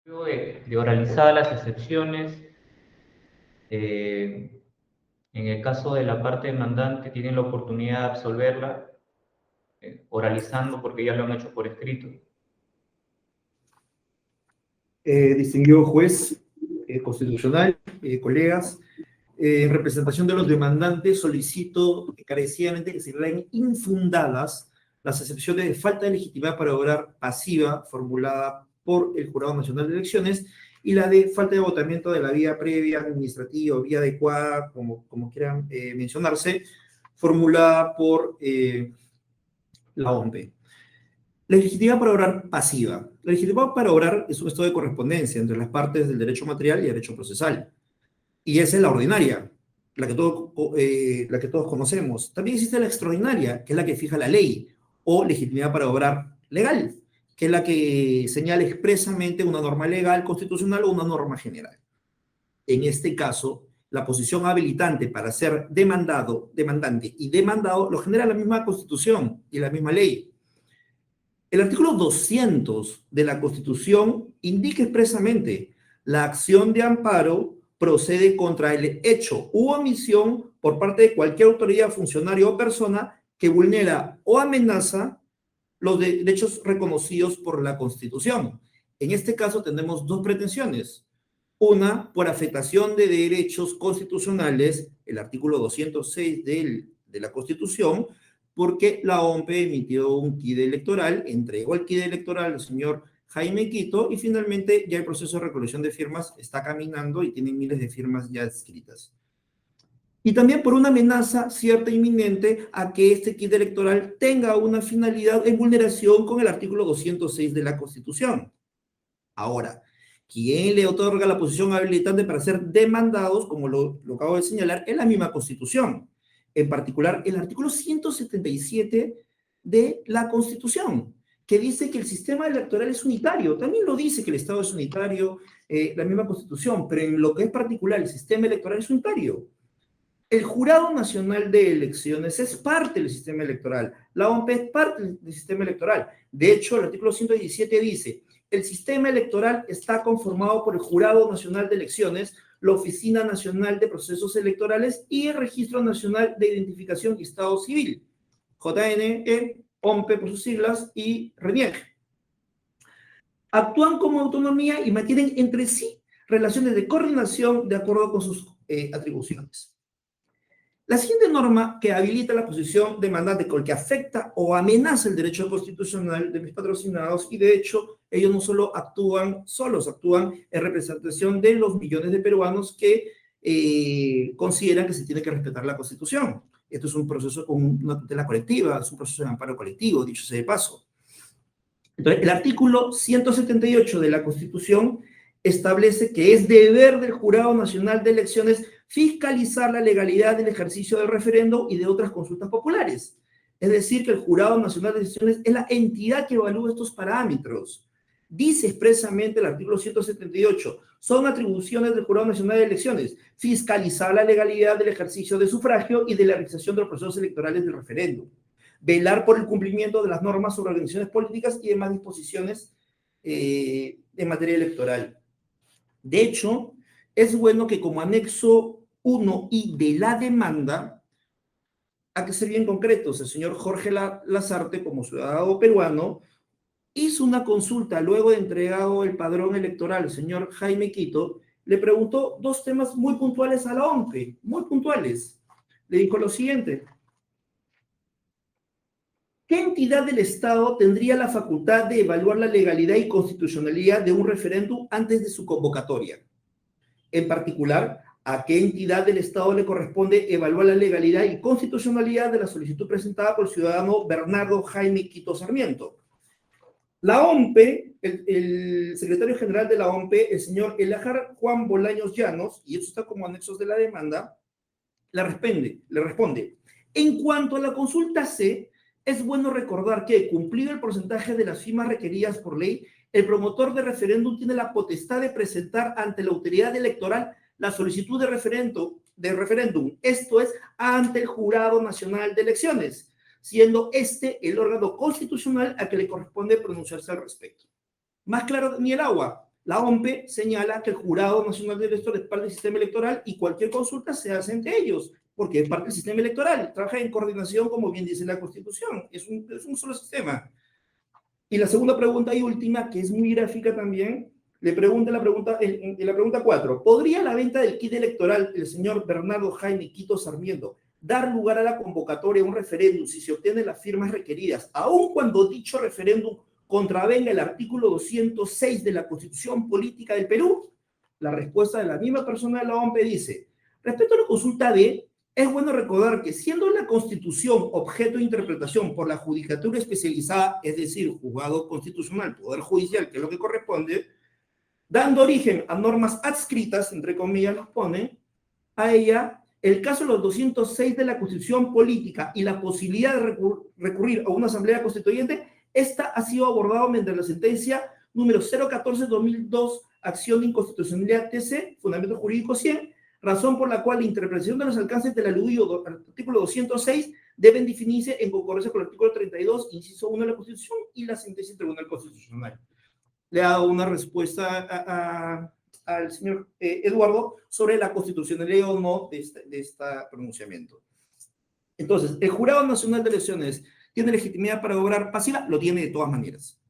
Luego de oralizar las excepciones, en el caso de la parte demandante, tienen la oportunidad de absolverla oralizando porque ya lo han hecho por escrito. Distinguido juez constitucional, colegas, en representación de los demandantes, solicito encarecidamente que se declaren infundadas las excepciones de falta de legitimidad para obrar pasiva formulada por el Jurado Nacional de Elecciones y la de falta de agotamiento de la vía previa, administrativa o vía adecuada, como quieran mencionarse, formulada por la OMP. La legitimidad para obrar pasiva. La legitimidad para obrar es un estado de correspondencia entre las partes del derecho material y derecho procesal. Y esa es la ordinaria, la que todos conocemos. También existe la extraordinaria, que es la que fija la ley, o legitimidad para obrar legal, que es la que señala expresamente una norma legal, constitucional o una norma general. En este caso, la posición habilitante para ser demandado, demandante y demandado lo genera la misma Constitución y la misma ley. El artículo 200 de la Constitución indica expresamente la acción de amparo procede contra el hecho u omisión por parte de cualquier autoridad, funcionario o persona que vulnera o amenaza los derechos reconocidos por la Constitución. En este caso tenemos dos pretensiones. Una, por afectación de derechos constitucionales, el artículo 206 de la Constitución, porque la OMP emitió un KID electoral, entregó el KID electoral al señor Jaime Quito y finalmente ya el proceso de recolección de firmas está caminando y tiene miles de firmas ya escritas. Y también por una amenaza cierta e inminente a que este kit electoral tenga una finalidad en vulneración con el artículo 206 de la Constitución. Ahora, ¿quién le otorga la posición habilitante para ser demandados, como lo acabo de señalar, es la misma Constitución? En particular, el artículo 177 de la Constitución, que dice que el sistema electoral es unitario. También lo dice que el Estado es unitario, la misma Constitución, pero en lo que es particular, el sistema electoral es unitario. El Jurado Nacional de Elecciones es parte del sistema electoral. La OMP es parte del sistema electoral. De hecho, el artículo 117 dice, el sistema electoral está conformado por el Jurado Nacional de Elecciones, la Oficina Nacional de Procesos Electorales y el Registro Nacional de Identificación y Estado Civil, JNE, OMP por sus siglas y RENIEC. Actúan como autonomía y mantienen entre sí relaciones de coordinación de acuerdo con sus atribuciones. La siguiente norma que habilita la posición demandante con el que afecta o amenaza el derecho constitucional de mis patrocinados y de hecho ellos no solo actúan solos, actúan en representación de los millones de peruanos que consideran que se tiene que respetar la Constitución. Esto es un proceso con una tutela colectiva, es un proceso de amparo colectivo, dicho sea de paso. Entonces, el artículo 178 de la Constitución establece que es deber del Jurado Nacional de Elecciones fiscalizar la legalidad del ejercicio del referendo y de otras consultas populares. Es decir, que el Jurado Nacional de Elecciones es la entidad que evalúa estos parámetros. Dice expresamente el artículo 178, son atribuciones del Jurado Nacional de Elecciones fiscalizar la legalidad del ejercicio de sufragio y de la realización de los procesos electorales del referéndum, velar por el cumplimiento de las normas sobre organizaciones políticas y demás disposiciones en materia electoral. De hecho, es bueno que como anexo 1i de la demanda, hay que ser bien concretos, el señor Jorge Lazarte, como ciudadano peruano, hizo una consulta luego de entregado el padrón electoral al señor Jaime Quito, le preguntó dos temas muy puntuales a la OMP, muy puntuales. Le dijo lo siguiente: ¿qué entidad del Estado tendría la facultad de evaluar la legalidad y constitucionalidad de un referéndum antes de su convocatoria? En particular, ¿a qué entidad del Estado le corresponde evaluar la legalidad y constitucionalidad de la solicitud presentada por el ciudadano Bernardo Jaime Quito Sarmiento? La OMP, el secretario general de la OMP, el señor Elajar Juan Bolaños Llanos, y eso está como anexos de la demanda, le responde, en cuanto a la consulta C, es bueno recordar que, cumplido el porcentaje de las firmas requeridas por ley, el promotor de referéndum tiene la potestad de presentar ante la autoridad electoral la solicitud de referéndum, esto es, ante el Jurado Nacional de Elecciones, siendo este el órgano constitucional a que le corresponde pronunciarse al respecto. Más claro ni el agua. La OMPE señala que el Jurado Nacional de Electores es parte del sistema electoral y cualquier consulta se hace entre ellos, porque es parte del sistema electoral, trabaja en coordinación, como bien dice la Constitución, es un solo sistema. Y la segunda pregunta y última, que es muy gráfica también, le pregunta en la pregunta 4, ¿podría la venta del kit electoral del señor Bernardo Jaime Quito Sarmiento dar lugar a la convocatoria de un referéndum si se obtienen las firmas requeridas, aun cuando dicho referéndum contravenga el artículo 206 de la Constitución Política del Perú? La respuesta de la misma persona de la OMPE dice, respecto a la consulta D, es bueno recordar que siendo la Constitución objeto de interpretación por la Judicatura Especializada, es decir, Juzgado Constitucional, Poder Judicial, que es lo que corresponde, dando origen a normas adscritas, entre comillas los pone, a ella, el caso de los 206 de la Constitución Política y la posibilidad de recurrir a una asamblea constituyente, esta ha sido abordada mediante la sentencia número 014-2002, acción de inconstitucionalidad TC, fundamento jurídico 100, razón por la cual la interpretación de los alcances del aludido artículo 206 deben definirse en concordancia con el artículo 32, inciso 1 de la Constitución y la sentencia del Tribunal Constitucional. Le ha dado una respuesta al señor Eduardo sobre la constitucionalidad o no de este pronunciamiento. Entonces, ¿el Jurado Nacional de Elecciones tiene legitimidad para obrar pasiva? Lo tiene de todas maneras.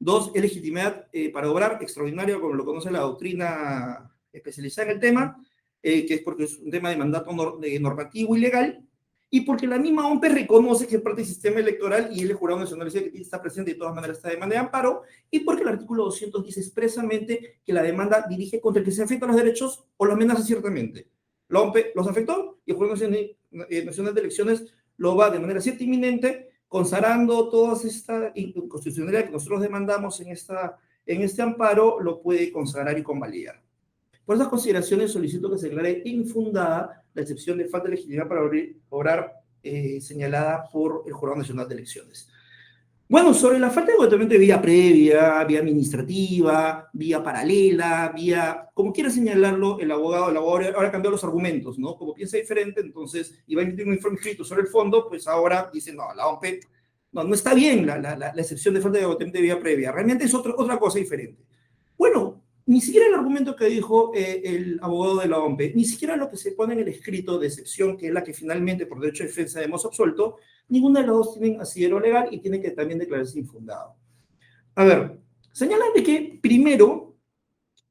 2, es legitimidad para obrar extraordinaria, como lo conoce la doctrina especializada en el tema, que es porque es un tema de mandato normativo y legal, y porque la misma OMPE reconoce que es parte del sistema electoral y el Jurado Nacional dice que está presente, de todas maneras esta demanda de amparo, y porque el artículo 200 dice expresamente que la demanda dirige contra el que se afectan los derechos o lo amenaza ciertamente. La OMPE los afectó y el Jurado Nacional de Elecciones lo va de manera cierta inminente, consagrando toda esta inconstitucionalidad que nosotros demandamos en este amparo, lo puede consagrar y convalidar. Por esas consideraciones solicito que se declare infundada la excepción de falta de legitimidad para obrar señalada por el Jurado Nacional de Elecciones. Bueno, sobre la falta de agotamiento de vía previa, vía administrativa, vía paralela, vía, como quiera señalarlo, el abogado ahora ha cambiado los argumentos, ¿no? Como piensa diferente, entonces iba a emitir un informe escrito sobre el fondo, pues ahora dice, no, la OMPE, no está bien la excepción de falta de agotamiento de vía previa, realmente es otra cosa diferente. Bueno, ni siquiera el argumento que dijo el abogado de la OMPE, ni siquiera lo que se pone en el escrito de excepción, que es la que finalmente por derecho de defensa hemos absuelto, ninguna de las dos tienen asidero legal y tienen que también declararse infundado. A ver, señalan de que primero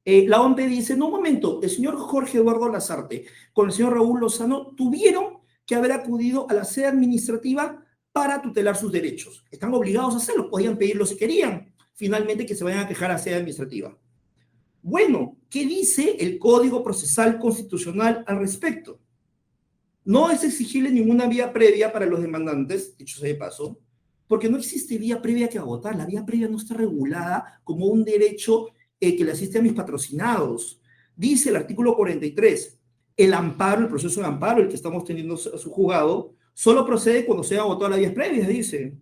la OMPE dice, en un momento, el señor Jorge Eduardo Lazarte con el señor Raúl Lozano tuvieron que haber acudido a la sede administrativa para tutelar sus derechos. Están obligados a hacerlo, podían pedirlo si querían, finalmente que se vayan a quejar a la sede administrativa. Bueno, ¿qué dice el Código Procesal Constitucional al respecto? No es exigible ninguna vía previa para los demandantes, dicho sea de paso, porque no existe vía previa que agotar. La vía previa no está regulada como un derecho que le asiste a mis patrocinados. Dice el artículo 43, el amparo, el proceso de amparo, el que estamos teniendo a su juzgado, solo procede cuando se ha agotado las vías previas, dice.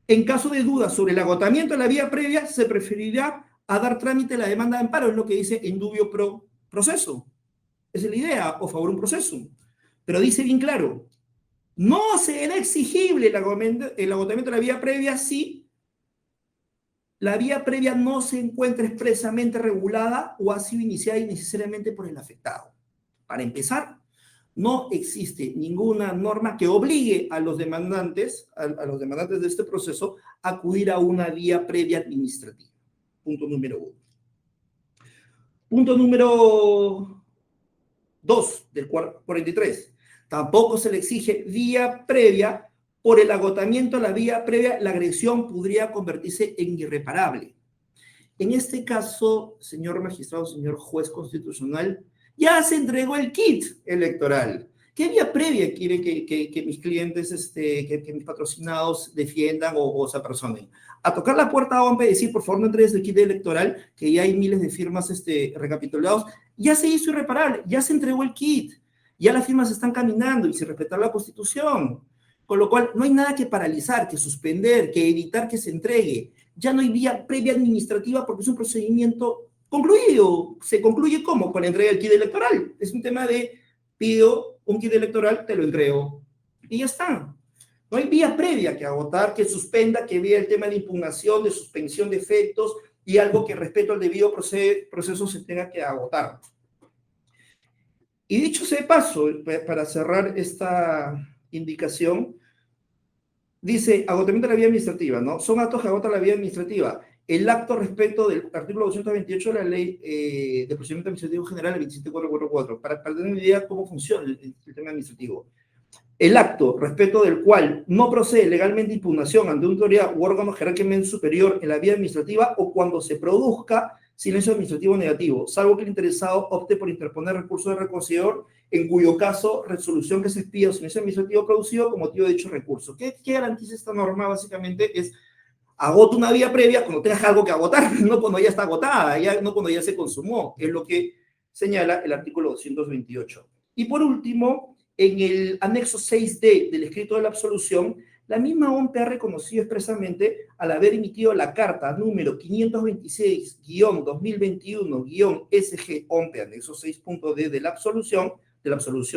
En caso de duda sobre el agotamiento de la vía previa, se preferirá a dar trámite a la demanda de amparo, es lo que dice en dubio pro proceso. Esa es la idea, o favor un proceso. Pero dice bien claro, no será exigible el agotamiento de la vía previa si la vía previa no se encuentra expresamente regulada o ha sido iniciada innecesariamente por el afectado. Para empezar, no existe ninguna norma que obligue a los demandantes de este proceso a acudir a una vía previa administrativa. Punto número 1. Punto número 2 del 43. Tampoco se le exige vía previa. Por el agotamiento de la vía previa, la agresión podría convertirse en irreparable. En este caso, señor magistrado, señor juez constitucional, ya se entregó el kit electoral. ¿Qué vía previa quiere que mis clientes, que mis patrocinados defiendan o se apersonen? A tocar la puerta a OMPE y decir, por favor, no entregues el kit electoral, que ya hay miles de firmas recapitulados. Ya se hizo irreparable, ya se entregó el kit, ya las firmas están caminando y se respeta la Constitución. Con lo cual, no hay nada que paralizar, que suspender, que evitar que se entregue. Ya no hay vía previa administrativa porque es un procedimiento concluido. ¿Se concluye cómo? Con la entrega del kit electoral. Es un tema de, pido un kit electoral, te lo entrego. Y ya está. No hay vía previa que agotar, que suspenda, que vea el tema de impugnación, de suspensión de efectos y algo que respecto al debido proceso se tenga que agotar. Y dicho sea de paso, para cerrar esta indicación, dice agotamiento de la vía administrativa, ¿no? Son actos que agotan la vía administrativa. El acto respecto del artículo 228 de la Ley de Procedimiento Administrativo General, el 27444, para tener una idea de cómo funciona el tema administrativo. El acto respecto del cual no procede legalmente impugnación ante una autoridad u órgano jerárquicamente superior en la vía administrativa o cuando se produzca silencio administrativo negativo, salvo que el interesado opte por interponer recurso de reconsiderador, en cuyo caso resolución que se expida o silencio administrativo producido con motivo de dicho recurso. ¿Qué garantiza esta norma? Básicamente es agota una vía previa cuando tengas algo que agotar, no cuando ya está agotada, no cuando ya se consumó, es lo que señala el artículo 228. Y por último, en el anexo 6D del escrito de la absolución, la misma OMP ha reconocido expresamente al haber emitido la carta número 526-2021-SG OMP, anexo 6.D de la absolución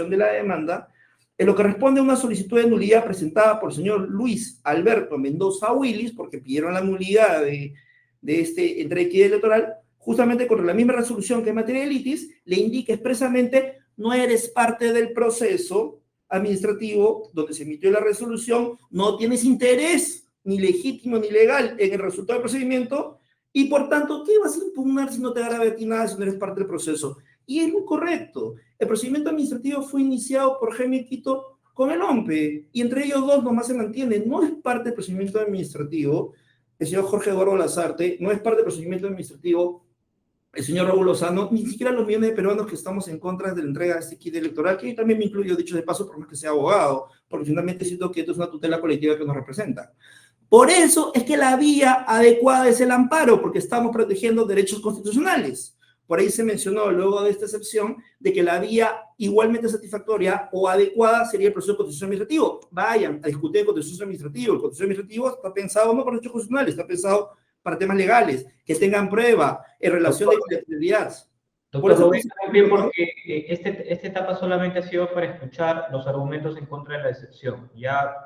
de la demanda, en lo que responde a una solicitud de nulidad presentada por el señor Luis Alberto Mendoza Willis, porque pidieron la nulidad de este entrequide electoral, justamente contra la misma resolución que en materia de litis, le indica expresamente: no eres parte del proceso administrativo donde se emitió la resolución, no tienes interés ni legítimo ni legal en el resultado del procedimiento, y por tanto, ¿qué vas a impugnar si no te dará a ti nada, si no eres parte del proceso? Y es muy correcto. El procedimiento administrativo fue iniciado por Jaime Quito con el OMPE, y entre ellos dos nomás se mantiene. No es parte del procedimiento administrativo el señor Jorge Eduardo Lazarte, no es parte del procedimiento administrativo el señor Raúl Lozano, ni siquiera los millones de peruanos que estamos en contra de la entrega de este kit electoral, que también me incluyo, dicho de paso, por más que sea abogado, porque finalmente siento que esto es una tutela colectiva que nos representa. Por eso es que la vía adecuada es el amparo, porque estamos protegiendo derechos constitucionales. Por ahí se mencionó, luego de esta excepción, de que la vía igualmente satisfactoria o adecuada sería el proceso de constitución administrativo. Vayan a discutir el constitución administrativo. El constitución administrativo está pensado no por derechos constitucionales, está pensado para temas legales, que tengan prueba en relación de colectividad. Doctor Rubén, también porque esta etapa solamente ha sido para escuchar los argumentos en contra de la excepción. Ya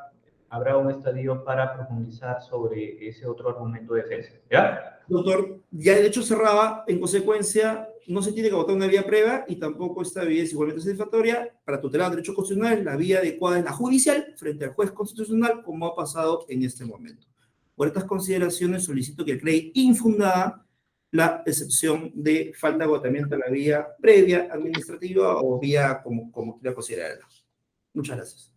habrá un estadio para profundizar sobre ese otro argumento de defensa. ¿Ya? Doctor, ya de hecho cerraba, en consecuencia, no se tiene que votar una vía previa y tampoco esta vía es igualmente satisfactoria. Para tutelar derechos constitucionales, la vía adecuada es la judicial frente al juez constitucional, como ha pasado en este momento. Por estas consideraciones solicito que cree infundada la excepción de falta de agotamiento a la vía previa administrativa o vía como quiera considerarla. Muchas gracias.